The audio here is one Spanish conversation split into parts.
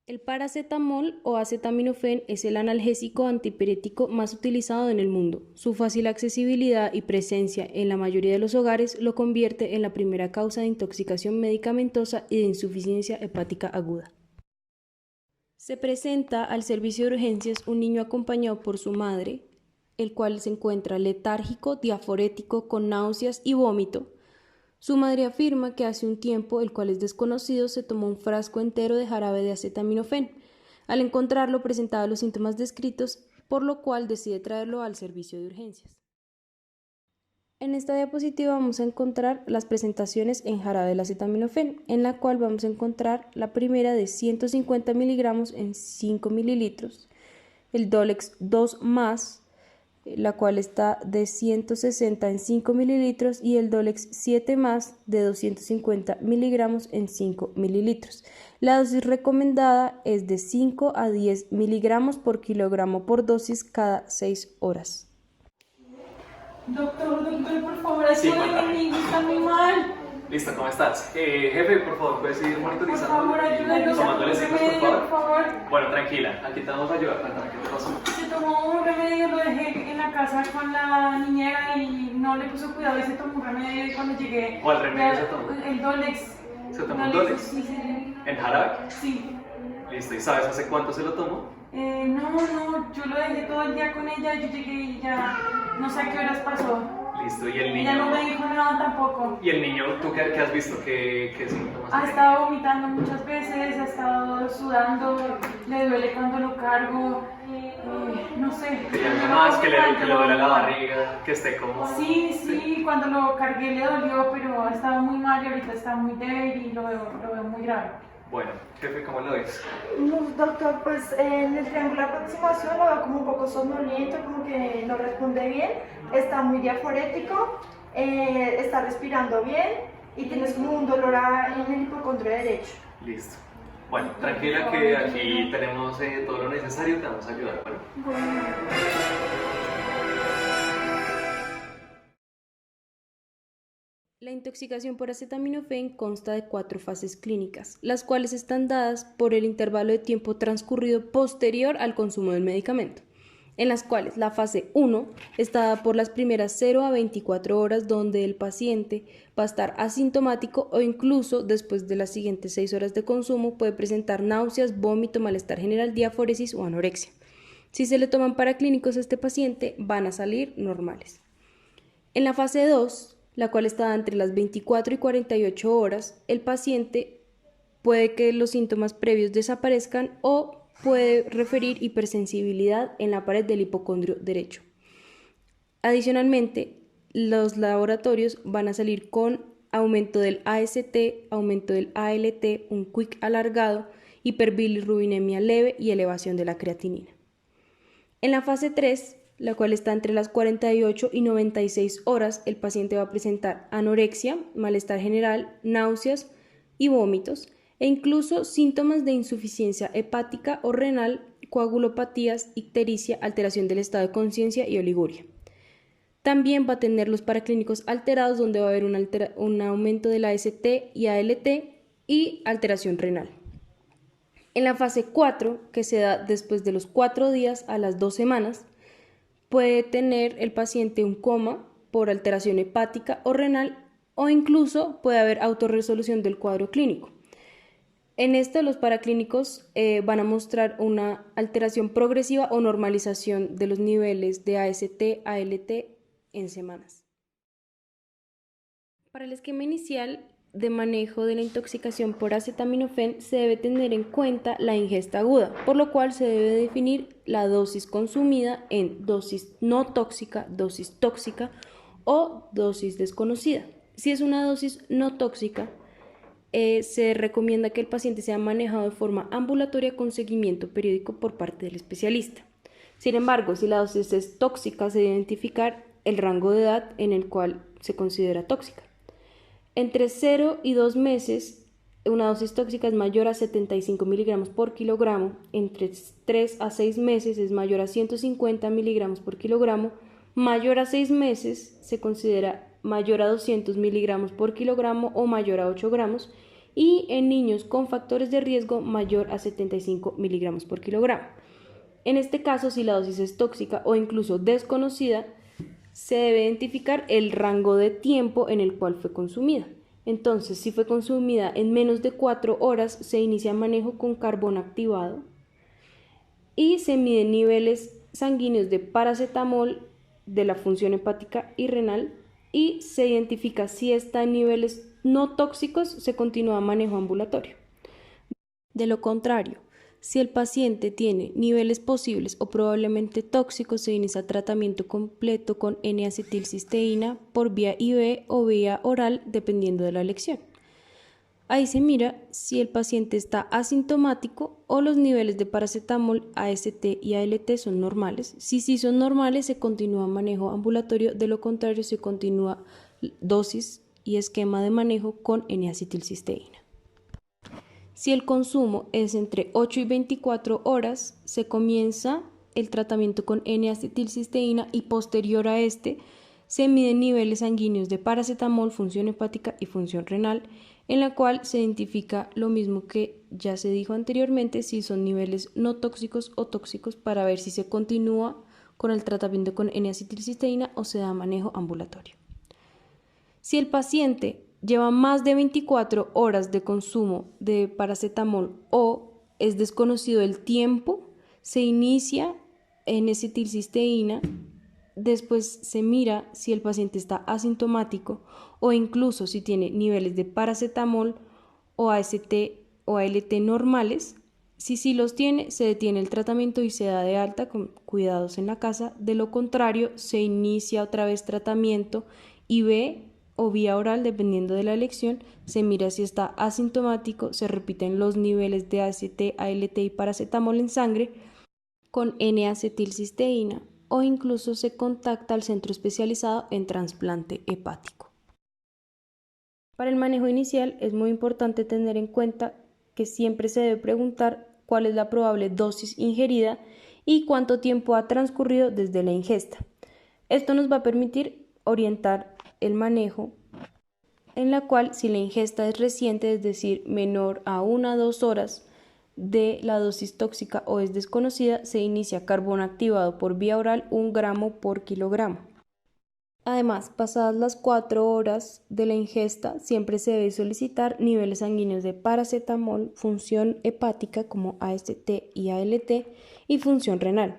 El paracetamol o acetaminofén es el analgésico antipirético más utilizado en el mundo. Su fácil accesibilidad y presencia en la mayoría de los hogares lo convierte en la primera causa de intoxicación medicamentosa y de insuficiencia hepática aguda. Se presenta al servicio de urgencias un niño acompañado por su madre, el cual se encuentra letárgico, diaforético, con náuseas y vómito. Su madre afirma que hace un tiempo, el cual es desconocido, se tomó un frasco entero de jarabe de acetaminofén. Al encontrarlo presentaba los síntomas descritos, por lo cual decide traerlo al servicio de urgencias. En esta diapositiva vamos a encontrar las presentaciones en jarabe del acetaminofén, en la cual vamos a encontrar la primera de 150 miligramos en 5 mililitros, el Dolex 2 más, la cual está de 160 en 5 mililitros y el Dolex 7 más de 250 miligramos en 5 mililitros. La dosis recomendada es de 5 a 10 miligramos por kilogramo por dosis cada 6 horas. Doctor, por favor, Sí, ayúdame, cuéntame. mi hijo está muy mal. Listo, ¿cómo estás? Jefe, por favor, ¿puedes seguir Por monitorizando favor, ayúdame, y tomándole un signos, remedio, por por favor? favor. Bueno, tranquila, aquí te vamos a ayudar. Cuéntame, ¿qué te pasó? Se tomó un remedio, lo dejé en la casa con la niñera y no le puso cuidado y se tomó un remedio y cuando llegué... ¿Cuál remedio se tomó? El Dolex. ¿Se tomó un Dolex? Sí, sí. ¿En jarabe? Sí. Listo, ¿y sabes hace cuánto se lo tomó? No, yo lo dejé todo el día con ella y yo llegué y ya no sé a qué horas pasó. Listo, ¿y el Ella no niño? me dijo nada tampoco. ¿Y el niño, tú qué has visto? ¿Qué síntomas Ha tiene? estado vomitando muchas veces, ha estado sudando, le duele cuando lo cargo, no sé. Que llame Yo más, no que puedo le duele la barriga, que esté como... Sí, cuando lo cargué le dolió, pero ha estado muy mal y ahorita está muy débil y lo veo muy grave. Bueno, jefe, ¿cómo lo ves? No, doctor, pues en el triángulo de aproximación lo veo como un poco somnoliento, como que no responde bien, está muy diaforético, está respirando bien y tienes como un dolor en el hipocondrio derecho. Listo. Bueno, tranquila que aquí tenemos todo lo necesario, te vamos a ayudar, ¿bueno? La intoxicación por acetaminofén consta de 4 fases clínicas, las cuales están dadas por el intervalo de tiempo transcurrido posterior al consumo del medicamento, en las cuales la fase 1 está dada por las primeras 0 a 24 horas, donde el paciente va a estar asintomático o incluso después de las siguientes 6 horas de consumo puede presentar náuseas, vómito, malestar general, diaforesis o anorexia. Si se le toman paraclínicos a este paciente, van a salir normales. En la fase 2, la cual está entre las 24 y 48 horas, el paciente puede que los síntomas previos desaparezcan o puede referir hipersensibilidad en la pared del hipocondrio derecho. Adicionalmente, los laboratorios van a salir con aumento del AST, aumento del ALT, un quick alargado, hiperbilirrubinemia leve y elevación de la creatinina. En la fase 3, la cual está entre las 48 y 96 horas, el paciente va a presentar anorexia, malestar general, náuseas y vómitos, e incluso síntomas de insuficiencia hepática o renal, coagulopatías, ictericia, alteración del estado de conciencia y oliguria. También va a tener los paraclínicos alterados, donde va a haber un aumento de la AST y ALT y alteración renal. En la fase 4, que se da después de los 4 días a las 2 semanas, puede tener el paciente un coma por alteración hepática o renal o incluso puede haber autorresolución del cuadro clínico. En este, los paraclínicos van a mostrar una alteración progresiva o normalización de los niveles de AST, ALT en semanas. Para el esquema inicial de manejo de la intoxicación por acetaminofén se debe tener en cuenta la ingesta aguda, por lo cual se debe definir la dosis consumida en dosis no tóxica, dosis tóxica o dosis desconocida. Si es una dosis no tóxica, se recomienda que el paciente sea manejado de forma ambulatoria con seguimiento periódico por parte del especialista. Sin embargo, si la dosis es tóxica, se debe identificar el rango de edad en el cual se considera tóxica. Entre 0 y 2 meses, una dosis tóxica es mayor a 75 miligramos por kilogramo. Entre 3 a 6 meses es mayor a 150 miligramos por kilogramo. Mayor a 6 meses se considera mayor a 200 miligramos por kilogramo o mayor a 8 gramos. y en niños con factores de riesgo mayor a 75 miligramos por kilogramo. En este caso, si la dosis es tóxica o incluso desconocida, se debe identificar el rango de tiempo en el cual fue consumida. Entonces, si fue consumida en menos de 4 horas, se inicia manejo con carbón activado y se miden niveles sanguíneos de paracetamol, de la función hepática y renal, y se identifica si está en niveles no tóxicos, se continúa manejo ambulatorio. De lo contrario, si el paciente tiene niveles posibles o probablemente tóxicos, se inicia tratamiento completo con N-acetilcisteína por vía IV o vía oral, dependiendo de la elección. Ahí se mira si el paciente está asintomático o los niveles de paracetamol, AST y ALT son normales. Si sí son normales, se continúa manejo ambulatorio, de lo contrario, se continúa dosis y esquema de manejo con N-acetilcisteína. Si el consumo es entre 8 y 24 horas, se comienza el tratamiento con N-acetilcisteína y posterior a este se miden niveles sanguíneos de paracetamol, función hepática y función renal, en la cual se identifica lo mismo que ya se dijo anteriormente, si son niveles no tóxicos o tóxicos, para ver si se continúa con el tratamiento con N-acetilcisteína o se da manejo ambulatorio. Si el paciente lleva más de 24 horas de consumo de paracetamol o es desconocido el tiempo, se inicia N-acetilcisteína, después se mira si el paciente está asintomático o incluso si tiene niveles de paracetamol o AST o ALT normales. Si sí los tiene, se detiene el tratamiento y se da de alta con cuidados en la casa. De lo contrario, se inicia otra vez tratamiento IV o vía oral, dependiendo de la elección. Se mira si está asintomático, se repiten los niveles de AST, ALT y paracetamol en sangre con N-acetilcisteína o incluso se contacta al centro especializado en trasplante hepático. Para el manejo inicial es muy importante tener en cuenta que siempre se debe preguntar cuál es la probable dosis ingerida y cuánto tiempo ha transcurrido desde la ingesta. Esto nos va a permitir orientar el manejo, en la cual si la ingesta es reciente, es decir, menor a 1 a 2 horas de la dosis tóxica o es desconocida, se inicia carbón activado por vía oral 1 gramo por kilogramo. Además, pasadas las 4 horas de la ingesta, siempre se debe solicitar niveles sanguíneos de paracetamol, función hepática como AST y ALT y función renal.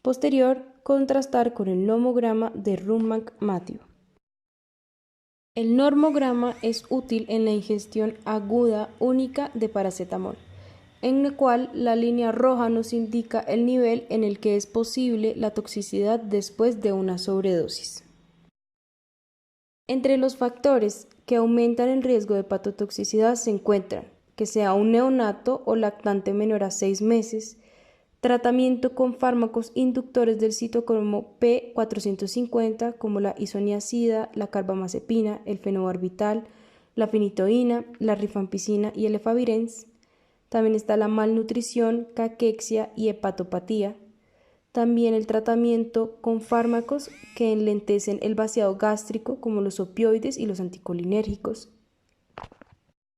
Posterior, contrastar con el nomograma de Rummack-Matthew. El normograma es útil en la ingestión aguda única de paracetamol, en el cual la línea roja nos indica el nivel en el que es posible la toxicidad después de una sobredosis. Entre los factores que aumentan el riesgo de hepatotoxicidad se encuentran que sea un neonato o lactante menor a 6 meses, tratamiento con fármacos inductores del citocromo P450 como la isoniazida, la carbamazepina, el fenobarbital, la phenytoína, la rifampicina y el efavirenz. También está la malnutrición, caquexia y hepatopatía. También el tratamiento con fármacos que enlentecen el vaciado gástrico como los opioides y los anticolinérgicos.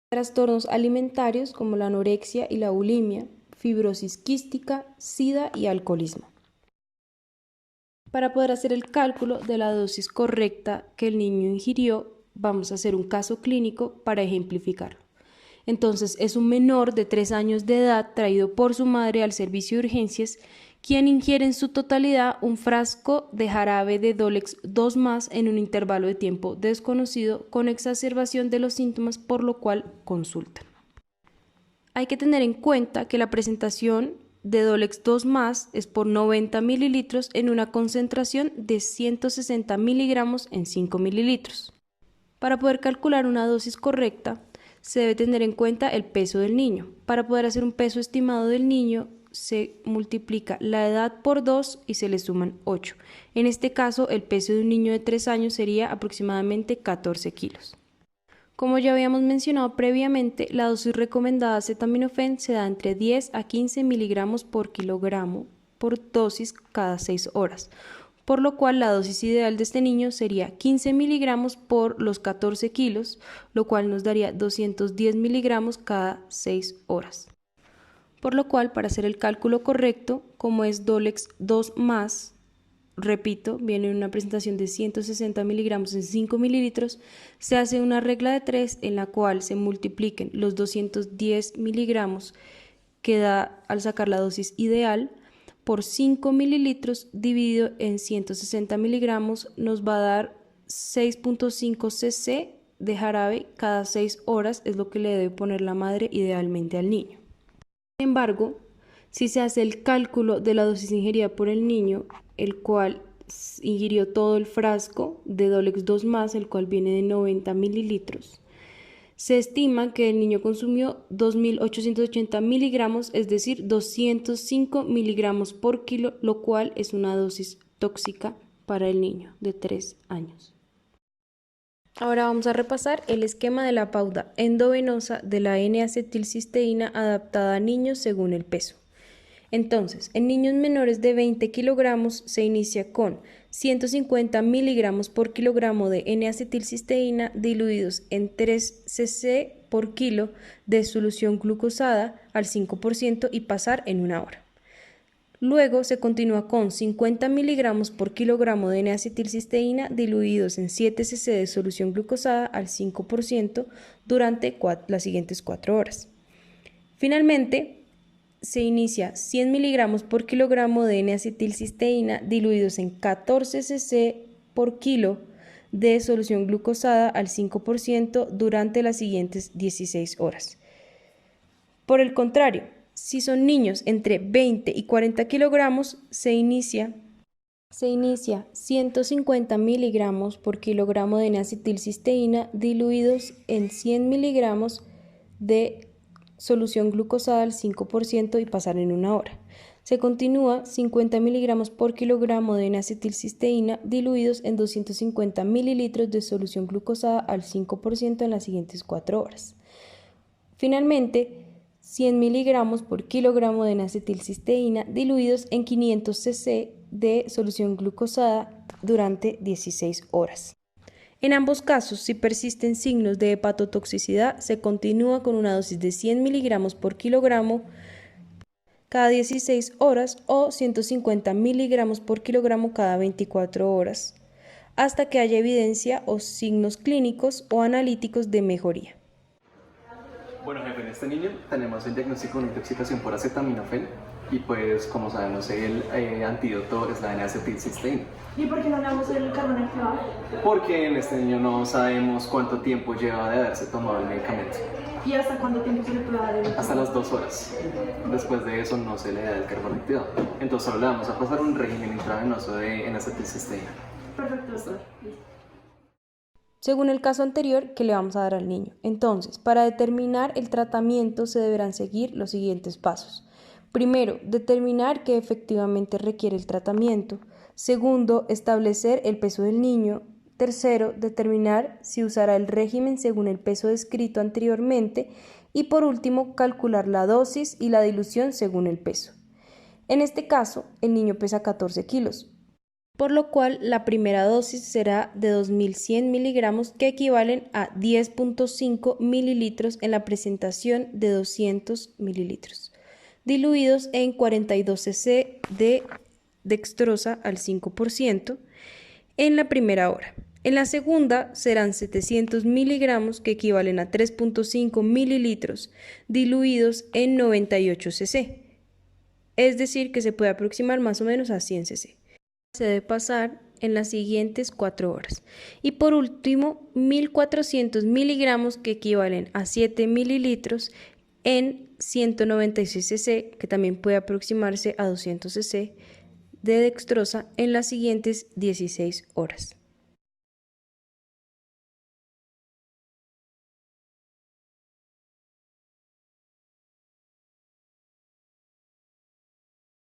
Trastornos alimentarios como la anorexia y la bulimia, fibrosis quística, sida y alcoholismo. Para poder hacer el cálculo de la dosis correcta que el niño ingirió, vamos a hacer un caso clínico para ejemplificarlo. Entonces, es un menor de 3 años de edad traído por su madre al servicio de urgencias, quien ingiere en su totalidad un frasco de jarabe de Dolex 2+, en un intervalo de tiempo desconocido con exacerbación de los síntomas, por lo cual consultan. Hay que tener en cuenta que la presentación de Dolex 2+ es por 90 mililitros en una concentración de 160 miligramos en 5 mililitros. Para poder calcular una dosis correcta, se debe tener en cuenta el peso del niño. Para poder hacer un peso estimado del niño, se multiplica la edad por 2 y se le suman 8. En este caso, el peso de un niño de 3 años sería aproximadamente 14 kilos. Como ya habíamos mencionado previamente, la dosis recomendada de acetaminofén se da entre 10 a 15 miligramos por kilogramo por dosis cada 6 horas. por lo cual la dosis ideal de este niño sería 15 miligramos por los 14 kilos, lo cual nos daría 210 miligramos cada 6 horas. Por lo cual, para hacer el cálculo correcto, como es Dolex 2 más, repito, viene en una presentación de 160 miligramos en 5 mililitros, se hace una regla de 3 en la cual se multipliquen los 210 miligramos que da al sacar la dosis ideal por 5 mililitros dividido en 160 miligramos nos va a dar 6.5 cc de jarabe cada 6 horas, es lo que le debe poner la madre idealmente al niño. Sin embargo, si se hace el cálculo de la dosis ingerida por el niño, el cual ingirió todo el frasco de Dolex 2 más, el cual viene de 90 mililitros, se estima que el niño consumió 2.880 miligramos, es decir, 205 miligramos por kilo, lo cual es una dosis tóxica para el niño de 3 años. Ahora vamos a repasar el esquema de la pauta endovenosa de la N-acetilcisteína adaptada a niños según el peso. Entonces, en niños menores de 20 kilogramos se inicia con 150 miligramos por kilogramo de N-acetilcisteína diluidos en 3 cc por kilo de solución glucosada al 5% y pasar en 1 hora. Luego se continúa con 50 miligramos por kilogramo de N-acetilcisteína diluidos en 7 cc de solución glucosada al 5% durante las siguientes 4 horas. Finalmente, se inicia 100 miligramos por kilogramo de N-acetilcisteína diluidos en 14 cc por kilo de solución glucosada al 5% durante las siguientes 16 horas. Por el contrario, si son niños entre 20 y 40 kilogramos, se inicia 150 miligramos por kilogramo de N-acetilcisteína diluidos en 100 miligramos de solución glucosada al 5% y pasar en 1 hora. Se continúa 50 miligramos por kilogramo de N-acetilcisteína diluidos en 250 mililitros de solución glucosada al 5% en las siguientes 4 horas. Finalmente, 100 miligramos por kilogramo de N-acetilcisteína diluidos en 500 cc de solución glucosada durante 16 horas. En ambos casos, si persisten signos de hepatotoxicidad, se continúa con una dosis de 100 miligramos por kilogramo cada 16 horas o 150 miligramos por kilogramo cada 24 horas, hasta que haya evidencia o signos clínicos o analíticos de mejoría. Bueno, jefe, en este niño tenemos el diagnóstico de intoxicación por acetaminofén y pues como sabemos el antídoto es la N-acetilcisteína. ¿Y por qué no le damos el carbón activado? Porque en este niño no sabemos cuánto tiempo lleva de haberse tomado el medicamento. ¿Y hasta cuánto tiempo se le puede dar el Hasta las 2 horas. Después de eso no se le da el carbón activado. Entonces solo le vamos a pasar un régimen intravenoso de N-acetilcisteína. Perfecto, doctor. Listo. Según el caso anterior que le vamos a dar al niño. Entonces, para determinar el tratamiento se deberán seguir los siguientes pasos. Primero, determinar qué efectivamente requiere el tratamiento. Segundo, establecer el peso del niño. Tercero, determinar si usará el régimen según el peso descrito anteriormente. Y por último, calcular la dosis y la dilución según el peso. En este caso, el niño pesa 14 kilos. Por lo cual la primera dosis será de 2.100 miligramos que equivalen a 10.5 mililitros en la presentación de 200 mililitros, diluidos en 42 cc de dextrosa al 5% en la primera hora. En la segunda serán 700 miligramos que equivalen a 3.5 mililitros diluidos en 98 cc, es decir que se puede aproximar más o menos a 100 cc. Se debe pasar en las siguientes 4 horas. Y por último, 1.400 miligramos que equivalen a 7 mililitros en 196 cc, que también puede aproximarse a 200 cc de dextrosa en las siguientes 16 horas.